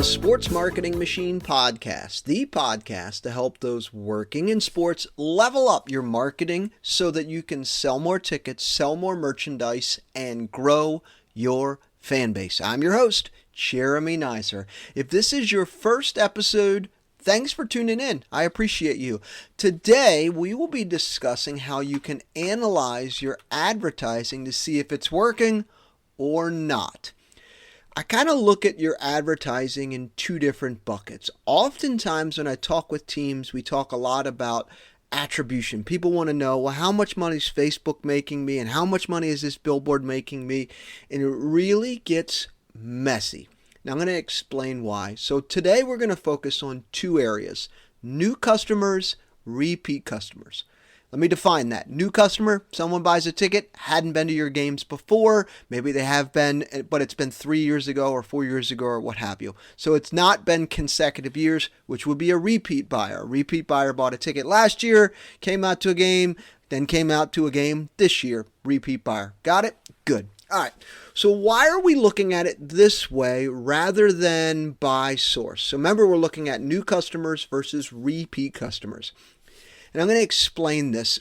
the Sports Marketing Machine Podcast, the podcast to help those working in sports level up your marketing so that you can sell more tickets, sell more merchandise, and grow your fan base. I'm your host, Jeremy Neisser. If this is your first episode, thanks for tuning in. I appreciate you. Today, we will be discussing how you can analyze your advertising to see if it's working or not. I kind of look at your advertising in two different buckets. Oftentimes when I talk with teams, we talk a lot about attribution. People want to know, well, how much money is Facebook making me and how much money is this billboard making me? And it really gets messy. Now I'm going to explain why. So today we're going to focus on two areas: new customers, repeat customers. Let me define that. New customer, someone buys a ticket, hadn't been to your games before. Maybe they have been, but it's been 3 years ago or 4 years ago or what have you. So it's not been consecutive years, which would be a repeat buyer. A repeat buyer bought a ticket last year, came out to a game, then came out to a game this year. Repeat buyer. Got it? Good. All right. So why are we looking at it this way rather than by source? So remember, we're looking at new customers versus repeat customers. And I'm going to explain this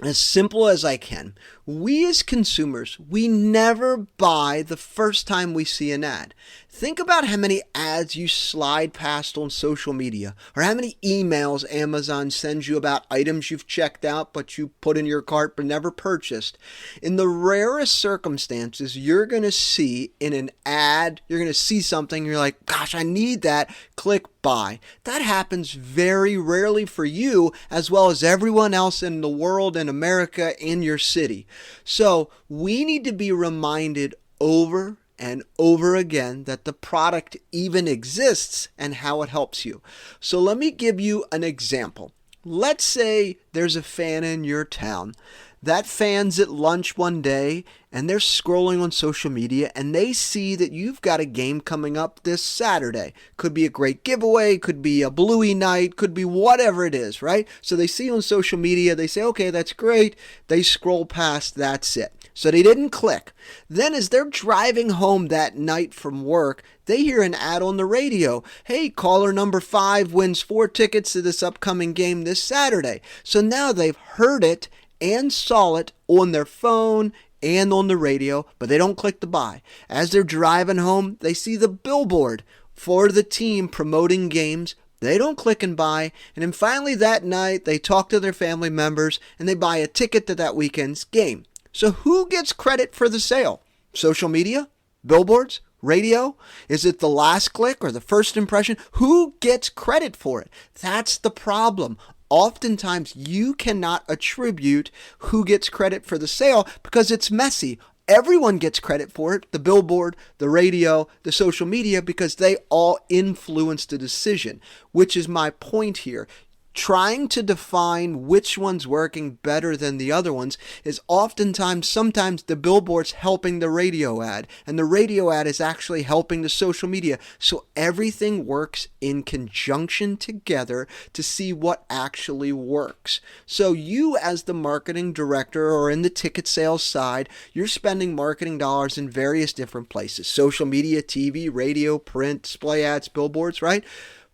as simple as I can. We as consumers, we never buy the first time we see an ad. Think about how many ads you slide past on social media, or how many emails Amazon sends you about items you've checked out but you put in your cart but never purchased. In the rarest circumstances, you're going to see in an ad, you're going to see something, you're like, gosh, I need that, click buy. That happens very rarely for you as well as everyone else in the world, in America, in your city. So we need to be reminded over and over again that the product even exists and how it helps you. So let me give you an example. Let's say there's a fan in your town. That fan's at lunch one day and they're scrolling on social media and they see that you've got a game coming up this Saturday. Could be a great giveaway, could be a bluey night, could be whatever it is, right? So they see on social media, they say, okay, that's great. They scroll past, that's it. So they didn't click. Then as they're driving home that night from work, they hear an ad on the radio. Hey, caller number 5 wins 4 tickets to this upcoming game this Saturday. So now they've heard it and saw it on their phone and on the radio, but they don't click the buy. As they're driving home, they see the billboard for the team promoting games. They don't click and buy. And then finally that night, they talk to their family members and they buy a ticket to that weekend's game. So who gets credit for the sale? Social media? Billboards? Radio? Is it the last click or the first impression? Who gets credit for it? That's the problem. Oftentimes, you cannot attribute who gets credit for the sale because it's messy. Everyone gets credit for it, the billboard, the radio, the social media, because they all influence the decision, which is my point here. Trying to define which one's working better than the other ones is sometimes the billboard's helping the radio ad, and the radio ad is actually helping the social media. So everything works in conjunction together to see what actually works. So you as the marketing director or in the ticket sales side, you're spending marketing dollars in various different places: social media, TV, radio, print, display ads, billboards, right?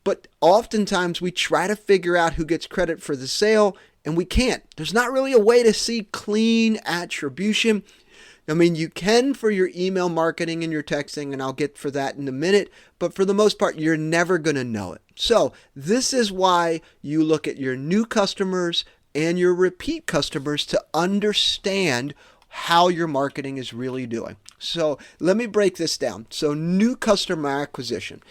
But oftentimes we try to figure out who gets credit for the sale and we can't. There's not really a way to see clean attribution. I mean, you can for your email marketing and your texting, and I'll get for that in a minute, but for the most part, you're never going to know it. So this is why you look at your new customers and your repeat customers to understand how your marketing is really doing. So let me break this down. So new customer acquisition.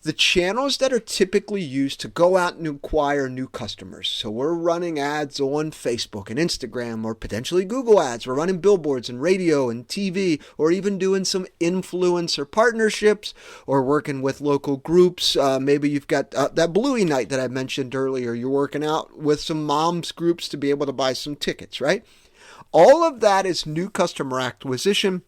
The channels that are typically used to go out and acquire new customers. So we're running ads on Facebook and Instagram or potentially Google ads. We're running billboards and radio and TV, or even doing some influencer partnerships or working with local groups. Maybe you've got that bluey night that I mentioned earlier. You're working out with some moms groups to be able to buy some tickets, right? All of that is new customer acquisition.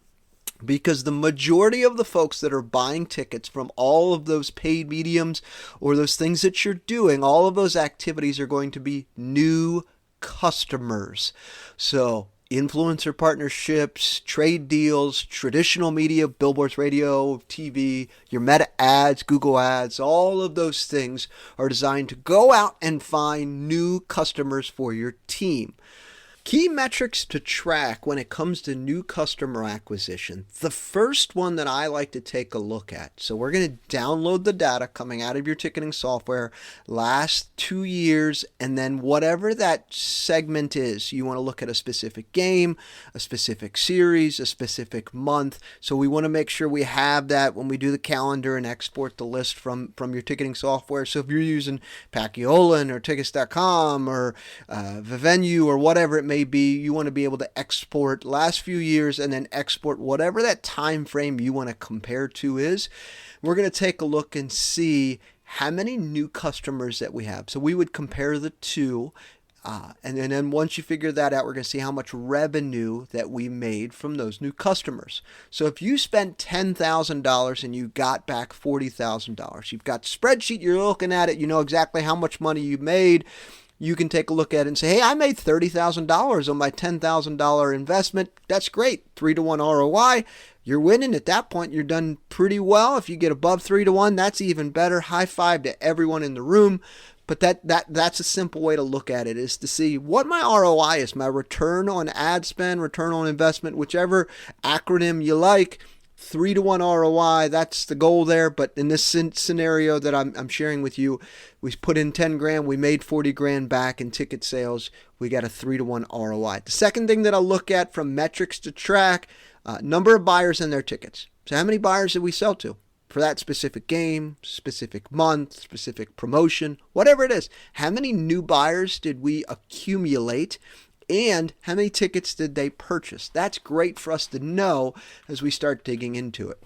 Because the majority of the folks that are buying tickets from all of those paid mediums or those things that you're doing, all of those activities are going to be new customers. So influencer partnerships, trade deals, traditional media, billboards, radio, TV, your Meta ads, Google ads, all of those things are designed to go out and find new customers for your team. Key metrics to track when it comes to new customer acquisition. The first one that I like to take a look at. So we're going to download the data coming out of your ticketing software last 2 years, and then whatever that segment is, you want to look at a specific game, a specific series, a specific month. So we want to make sure we have that when we do the calendar and export the list from your ticketing software. So if you're using Paciolan or Tickets.com or Venue or whatever it may be, you want to be able to export last few years and then export whatever that time frame you want to compare to is. We're going to take a look and see how many new customers that we have. So we would compare the two. And then once you figure that out, we're going to see how much revenue that we made from those new customers. So if you spent $10,000 and you got back $40,000, you've got a spreadsheet, you're looking at it, you know exactly how much money you made. You can take a look at it and say, hey, I made $30,000 on my $10,000 investment. That's great. 3-to-1 ROI. You're winning at that point. You're done pretty well. If you get above 3-to-1, that's even better. High five to everyone in the room. But that's a simple way to look at it, is to see what my ROI is, my return on ad spend, return on investment, whichever acronym you like. 3-to-1 ROI, that's the goal there. But in this scenario that I'm sharing with you, we put in 10 grand, we made 40 grand back in ticket sales. We got a 3-to-1 ROI. The second thing that I'll look at from metrics to track, number of buyers and their tickets. So how many buyers did we sell to for that specific game, specific month, specific promotion, whatever it is? How many new buyers did we accumulate? And how many tickets did they purchase? That's great for us to know as we start digging into it.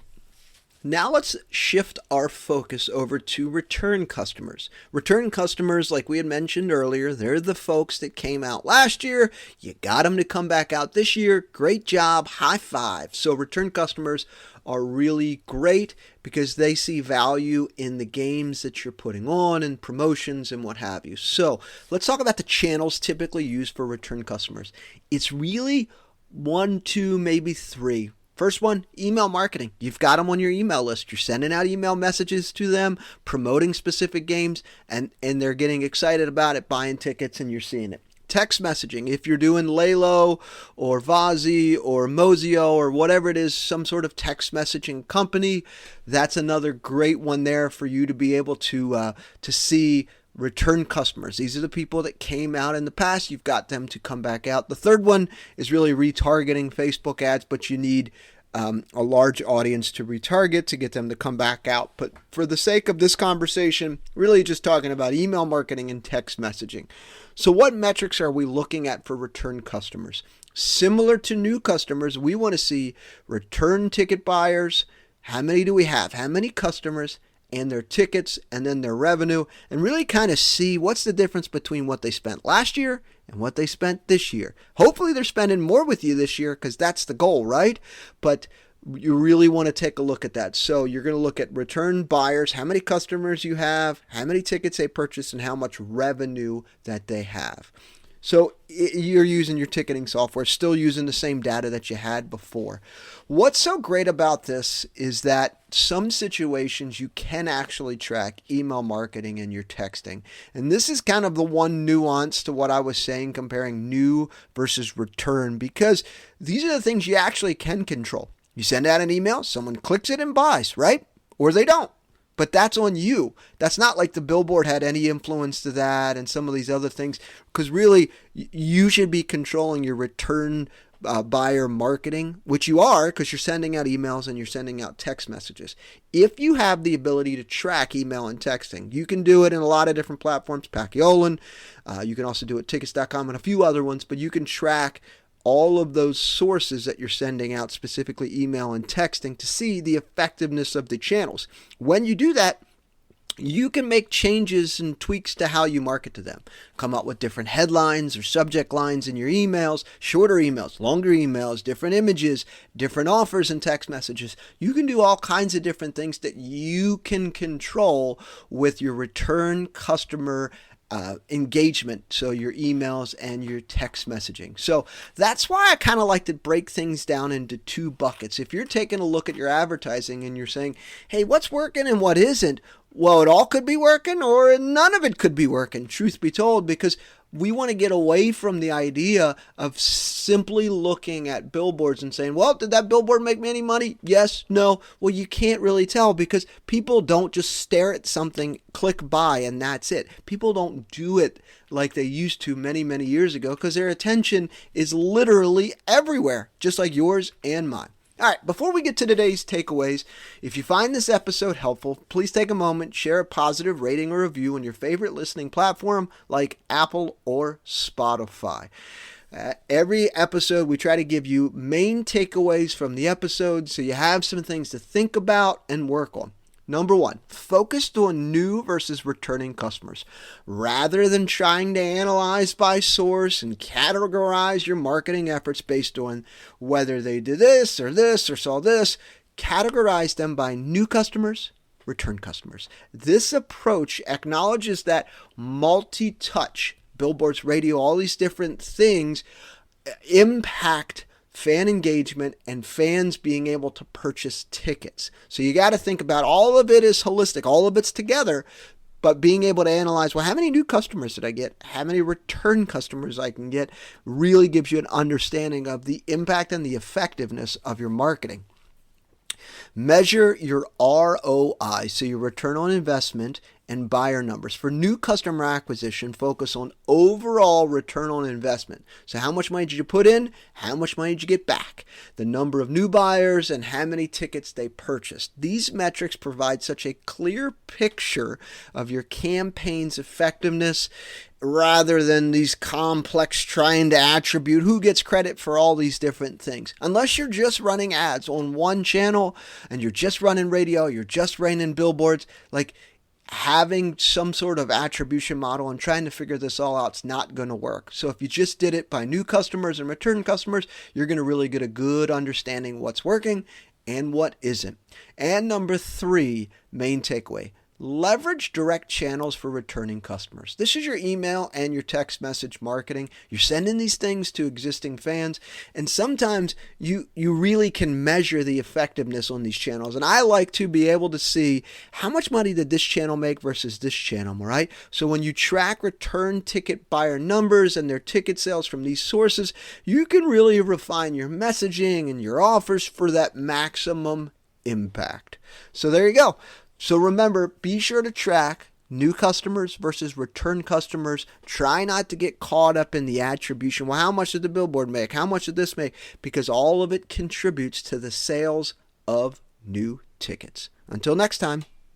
Now let's shift our focus over to return customers. Return customers, like we had mentioned earlier, they're the folks that came out last year. You got them to come back out this year. Great job. High five. So return customers are really great because they see value in the games that you're putting on and promotions and what have you. So let's talk about the channels typically used for return customers. It's really 1, 2, maybe 3. First one, email marketing. You've got them on your email list. You're sending out email messages to them, promoting specific games, and they're getting excited about it, buying tickets, and you're seeing it. Text messaging. If you're doing Lalo or Vazi or Mozio or whatever it is, some sort of text messaging company, that's another great one there for you to be able to see return customers. These are the people that came out in the past. You've got them to come back out. The third one is really retargeting Facebook ads, but you need a large audience to retarget to get them to come back out. But for the sake of this conversation, really just talking about email marketing and text messaging. So what metrics are we looking at for return customers? Similar to new customers, we want to see return ticket buyers. How many do we have? How many customers and their tickets and then their revenue, and really kind of see what's the difference between what they spent last year and what they spent this year. Hopefully they're spending more with you this year because that's the goal, right? But you really want to take a look at that. So you're going to look at return buyers, how many customers you have, how many tickets they purchased, and how much revenue that they have. So you're using your ticketing software, still using the same data that you had before. What's so great about this is that some situations you can actually track email marketing and your texting. And this is kind of the one nuance to what I was saying comparing new versus return, because these are the things you actually can control. You send out an email, someone clicks it and buys, right? Or they don't. But that's on you. That's not like the billboard had any influence to that and some of these other things, because really you should be controlling your return buyer marketing, which you are because you're sending out emails and you're sending out text messages. If you have the ability to track email and texting, you can do it in a lot of different platforms, Paciolan. You can also do it Tickets.com and a few other ones, but you can track all of those sources that you're sending out, specifically email and texting, to see the effectiveness of the channels. When you do that, you can make changes and tweaks to how you market to them. Come up with different headlines or subject lines in your emails, shorter emails, longer emails, different images, different offers and text messages. You can do all kinds of different things that you can control with your return customer engagement, so your emails and your text messaging. So that's why I kind of like to break things down into two buckets. If you're taking a look at your advertising and you're saying, hey, what's working and what isn't? Well, it all could be working or none of it could be working, truth be told, because we want to get away from the idea of simply looking at billboards and saying, well, did that billboard make me any money? Yes, no. Well, you can't really tell because people don't just stare at something, click buy, and that's it. People don't do it like they used to many, many years ago because their attention is literally everywhere, just like yours and mine. All right, before we get to today's takeaways, if you find this episode helpful, please take a moment, share a positive rating or review on your favorite listening platform like Apple or Spotify. Every episode, we try to give you main takeaways from the episode so you have some things to think about and work on. Number one, focused on new versus returning customers. Rather than trying to analyze by source and categorize your marketing efforts based on whether they did this or saw this, categorize them by new customers, return customers. This approach acknowledges that multi-touch, billboards, radio, all these different things impact fan engagement and fans being able to purchase tickets. So you got to think about all of it is holistic, all of it's together, but being able to analyze, well, how many new customers did I get? How many return customers I can get really gives you an understanding of the impact and the effectiveness of your marketing. Measure your ROI, so your return on investment and buyer numbers. For new customer acquisition, focus on overall return on investment. So how much money did you put in? How much money did you get back? The number of new buyers and how many tickets they purchased. These metrics provide such a clear picture of your campaign's effectiveness rather than these complex trying to attribute who gets credit for all these different things. Unless you're just running ads on one channel and you're just running radio, you're just running billboards, like having some sort of attribution model and trying to figure this all out is not going to work. So if you just did it by new customers and return customers, you're going to really get a good understanding what's working and what isn't. And number three, main takeaway. Leverage direct channels for returning customers. This is your email and your text message marketing. You're sending these things to existing fans, and sometimes you really can measure the effectiveness on these channels. And I like to be able to see how much money did this channel make versus this channel, right? So when you track return ticket buyer numbers and their ticket sales from these sources, you can really refine your messaging and your offers for that maximum impact. So there you go. So remember, be sure to track new customers versus return customers. Try not to get caught up in the attribution. Well, how much did the billboard make? How much did this make? Because all of it contributes to the sales of new tickets. Until next time.